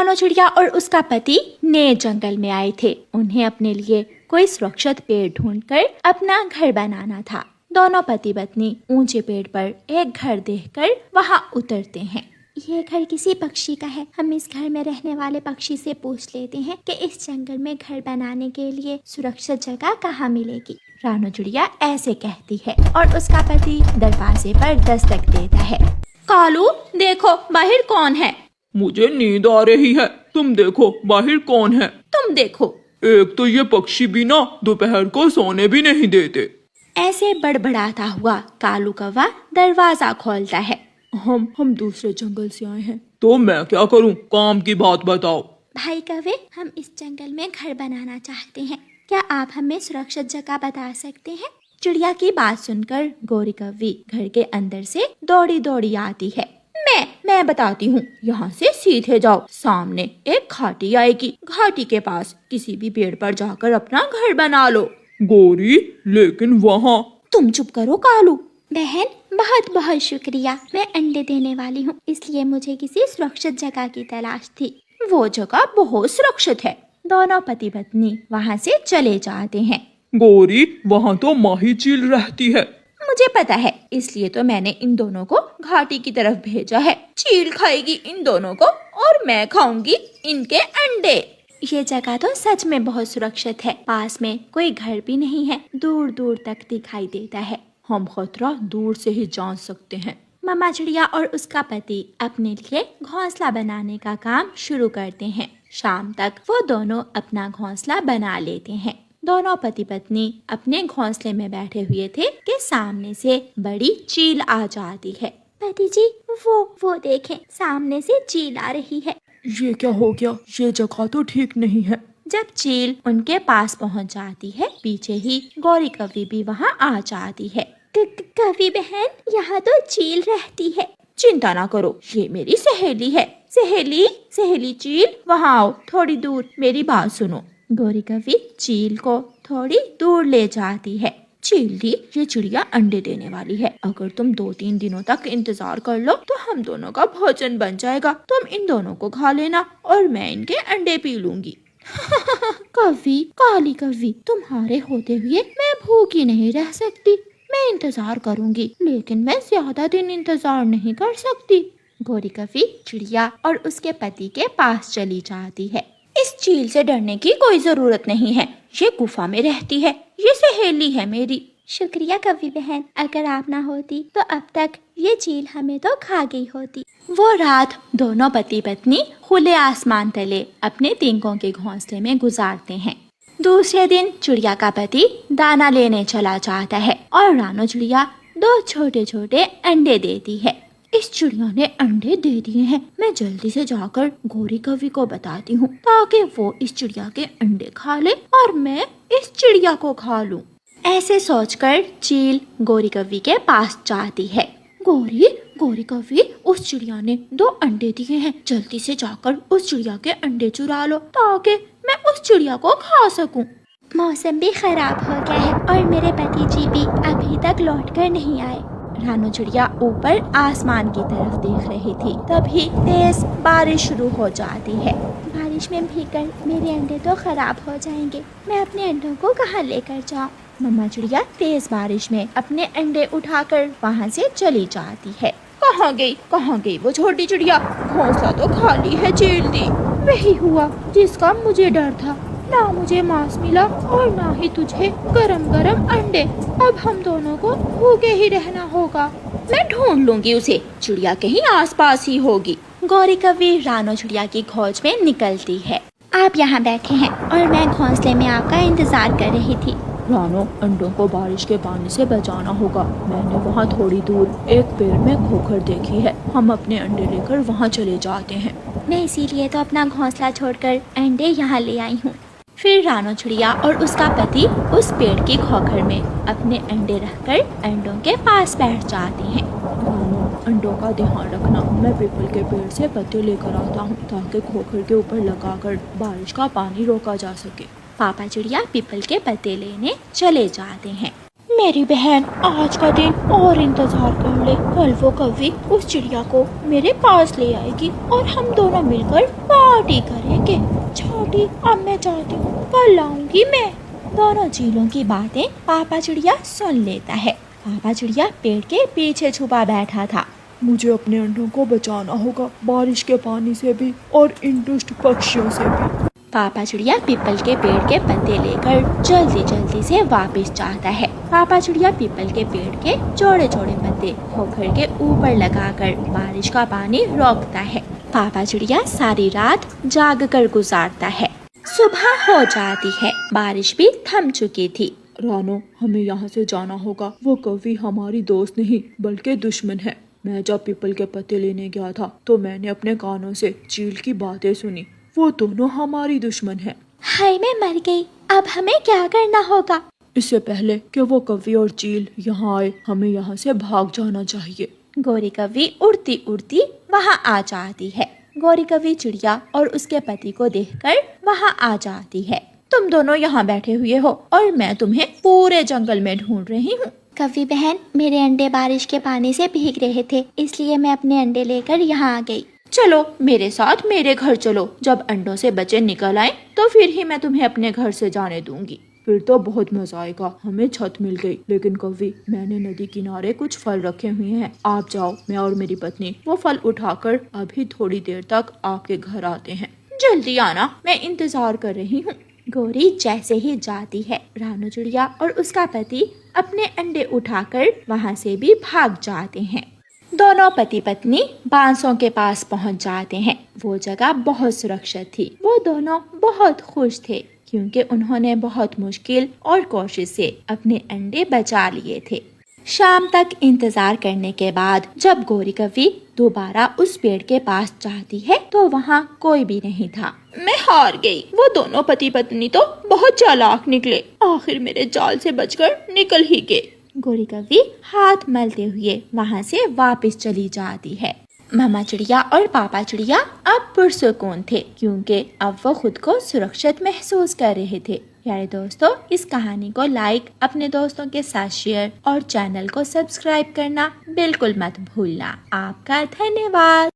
रानो चिड़िया और उसका पति नए जंगल में आए थे। उन्हें अपने लिए कोई सुरक्षित पेड़ ढूंढकर अपना घर बनाना था। दोनों पति पत्नी ऊंचे पेड़ पर एक घर देखकर वहां उतरते हैं। ये घर किसी पक्षी का है। हम इस घर में रहने वाले पक्षी से पूछ लेते हैं कि इस जंगल में घर बनाने के लिए सुरक्षित जगह कहाँ मिलेगी। रानो चिड़िया ऐसे कहती है और उसका पति दरवाजे पर दस्तक देता है। कालू, देखो बाहर कौन है? मुझे नींद आ रही है। तुम देखो बाहर कौन है। तुम देखो। एक तो ये पक्षी भी ना दोपहर को सोने भी नहीं देते। ऐसे बड़बड़ाता हुआ कालू कौवा दरवाजा खोलता है। हम दूसरे जंगल से आए हैं। तो मैं क्या करूं? काम की बात बताओ। भाई कौवे, हम इस जंगल में घर बनाना चाहते हैं। क्या आप हमें सुरक्षित जगह बता सकते हैं? चिड़िया की बात सुनकर गोरी कौवी घर के अंदर से दौड़ी दौड़ी आती है। मैं बताती हूँ। यहाँ से सीधे जाओ, सामने एक घाटी आएगी। घाटी के पास किसी भी पेड़ पर जाकर अपना घर बना लो। गोरी, लेकिन वहाँ। तुम चुप करो कालू। बहन, बहुत बहुत शुक्रिया। मैं अंडे देने वाली हूँ, इसलिए मुझे किसी सुरक्षित जगह की तलाश थी। वो जगह बहुत सुरक्षित है। दोनों पति पत्नी वहाँ से चले जाते हैं। गोरी, वहाँ तो माही चील रहती है। मुझे पता है, इसलिए तो मैंने इन दोनों को घाटी की तरफ भेजा है। चील खाएगी इन दोनों को और मैं खाऊंगी इनके अंडे। ये जगह तो सच में बहुत सुरक्षित है। पास में कोई घर भी नहीं है, दूर दूर तक दिखाई देता है। हम खतरा दूर से ही जान सकते हैं। मामा चिड़िया और उसका पति अपने लिए घोंसला बनाने का काम शुरू करते हैं। शाम तक वो दोनों अपना घोंसला बना लेते हैं। दोनों पति पत्नी अपने घोंसले में बैठे हुए थे कि सामने से बड़ी चील आ जाती है। पति जी, वो देखें, सामने से चील आ रही है। ये क्या हो गया? ये जगह तो ठीक नहीं है। जब चील उनके पास पहुंच जाती है, पीछे ही गौरी कौवी भी वहां आ जाती है। कौवी बहन, यहाँ तो चील रहती है। चिंता ना करो, ये मेरी सहेली है। सहेली चील, वहाँ आओ, थोड़ी दूर मेरी बात सुनो। गौरी कौवी चील को थोड़ी दूर ले जाती है। चील, ये चिड़िया अंडे देने वाली है। अगर तुम 2-3 दिनों तक इंतजार कर लो तो हम दोनों का भोजन बन जाएगा। तुम इन दोनों को खा लेना और मैं इनके अंडे पी लूंगी। कौवी, काली कौवी, तुम्हारे होते हुए मैं भूखी नहीं रह सकती। मैं इंतजार करूंगी, लेकिन मैं ज्यादा दिन इंतजार नहीं कर सकती। गौरी कौवी चिड़िया और उसके पति के पास चली जाती है। इस चील से डरने की कोई जरूरत नहीं है। ये गुफा में रहती है। ये सहेली है मेरी। शुक्रिया कौवी बहन, अगर आप ना होती तो अब तक ये चील हमें तो खा गई होती। वो रात दोनों पति पत्नी खुले आसमान तले अपने तिनकों के घोंसले में गुजारते हैं। दूसरे दिन चिड़िया का पति दाना लेने चला जाता है और रानो चिड़िया 2 छोटे छोटे अंडे देती है। इस चिड़िया ने अंडे दे दिए हैं। मैं जल्दी से जाकर गौरी कौवी को बताती हूँ ताकि वो इस चिड़िया के अंडे खा ले और मैं इस चिड़िया को खा लूँ। ऐसे सोचकर चील गौरी कौवी के पास जाती है। गौरी कौवी, उस चिड़िया ने 2 अंडे दिए हैं। जल्दी से जाकर उस चिड़िया के अंडे चुरा लो ताकि मैं उस चिड़िया को खा सकूं। मौसम भी खराब हो गया है और मेरे पति जी भी अभी तक लौट कर नहीं आए। रानो चिड़िया ऊपर आसमान की तरफ देख रही थी। तभी तेज बारिश शुरू हो जाती है। बारिश में भीगकर मेरे अंडे तो खराब हो जाएंगे। मैं अपने अंडों को कहाँ लेकर जाऊँ? मम्मा चिड़िया तेज बारिश में अपने अंडे उठाकर वहाँ से चली जाती है। कहाँ गई वो छोटी चिड़िया? घोंसला तो खाली है चील दी। वही हुआ जिसका मुझे डर था। ना मुझे मांस मिला और ना ही तुझे गरम गरम अंडे। अब हम दोनों को भूखे ही रहना होगा। मैं ढूंढ लूंगी उसे, चिड़िया कहीं आसपास ही होगी। गौरी कौवी रानो चिड़िया की खोज में निकलती है। आप यहाँ बैठे हैं और मैं घोंसले में आपका इंतजार कर रही थी। रानो, अंडों को बारिश के पानी से बचाना होगा। मैंने वहाँ थोड़ी दूर एक पेड़ में खोखर देखी है। हम अपने अंडे लेकर वहाँ चले जाते हैं। मैं इसीलिए तो अपना घोंसला छोड़कर अंडे यहाँ ले आई हूँ। फिर रानो चिड़िया और उसका पति उस पेड़ की खोखर में अपने अंडे रखकर अंडों के पास बैठ जाती हैं। रानो, अंडों का ध्यान रखना। मैं पीपल के पेड़ से पत्ते लेकर आता हूँ ताकि खोखर के ऊपर लगाकर बारिश का पानी रोका जा सके। पापा चिड़िया पीपल के पत्ते लेने चले जाते हैं। मेरी बहन आज का दिन और इंतजार कर ले। कल वो कौवी उस चिड़िया को मेरे पास ले आएगी और हम दोनों मिलकर पार्टी करेंगे। छोटी, अब मैं जाती हूँ, कल आऊंगी मैं। दोनों चीलों की बातें पापा चिड़िया सुन लेता है। पापा चिड़िया पेड़ के पीछे छुपा बैठा था। मुझे अपने अंडों को बचाना होगा, बारिश के पानी से भी और इन दुष्ट पक्षियों से भी। पापा चिड़िया पीपल के पेड़ के पत्ते लेकर जल्दी जल्दी से वापस जाता है। पापा चिड़िया पीपल के पेड़ के छोटे छोटे पत्ते खोखर के ऊपर लगाकर बारिश का पानी रोकता है। पापा चिड़िया सारी रात जाग कर गुजारता है। सुबह हो जाती है, बारिश भी थम चुकी थी। रानो, हमें यहाँ से जाना होगा। वो कौवी हमारी दोस्त नहीं बल्कि दुश्मन है। मैं जब पीपल के पत्ते लेने गया था तो मैंने अपने कानों से चील की बातें सुनी। वो दोनों हमारी दुश्मन है। हाय, मैं मर गई। अब हमें क्या करना होगा? इससे पहले कि वो कौवी और चील यहाँ आए, हमें यहाँ से भाग जाना चाहिए। गोरी कौवी उड़ती उड़ती वहाँ आ जाती है। गोरी कौवी चिड़िया और उसके पति को देखकर वहाँ आ जाती है। तुम दोनों यहाँ बैठे हुए हो और मैं तुम्हें पूरे जंगल में ढूंढ रही हूँ। कौवी बहन, मेरे अंडे बारिश के पानी से भीग रहे थे, इसलिए मैं अपने अंडे लेकर यहाँ आ गई। चलो मेरे साथ मेरे घर चलो। जब अंडों से बच्चे निकल आए तो फिर ही मैं तुम्हें अपने घर से जाने दूंगी। फिर तो बहुत मजा आएगा। हमें छत मिल गई। लेकिन कौवी, मैंने नदी किनारे कुछ फल रखे हुए हैं, आप जाओ। मैं और मेरी पत्नी वो फल उठाकर अभी थोड़ी देर तक आपके घर आते हैं। जल्दी आना, मैं इंतजार कर रही हूँ। गोरी जैसे ही जाती है, रानू चिड़िया और उसका पति अपने अंडे उठाकर वहाँ से भी भाग जाते हैं। दोनों पति पत्नी बांसों के पास पहुँच जाते हैं। वो जगह बहुत सुरक्षित थी। वो दोनों बहुत खुश थे क्योंकि उन्होंने बहुत मुश्किल और कोशिश से अपने अंडे बचा लिए थे। शाम तक इंतजार करने के बाद जब गोरी कौवी दोबारा उस पेड़ के पास जाती है तो वहाँ कोई भी नहीं था। मैं हार गई। वो दोनों पति पत्नी तो बहुत चालाक निकले, आखिर मेरे जाल से बचकर निकल ही गए। गोरी कौवी हाथ मलते हुए वहाँ से वापस चली जाती है। मामा चिड़िया और पापा चिड़िया अब पुरसुकून थे क्योंकि अब वो खुद को सुरक्षित महसूस कर रहे थे। प्यारे दोस्तों, इस कहानी को लाइक, अपने दोस्तों के साथ शेयर और चैनल को सब्सक्राइब करना बिल्कुल मत भूलना। आपका धन्यवाद।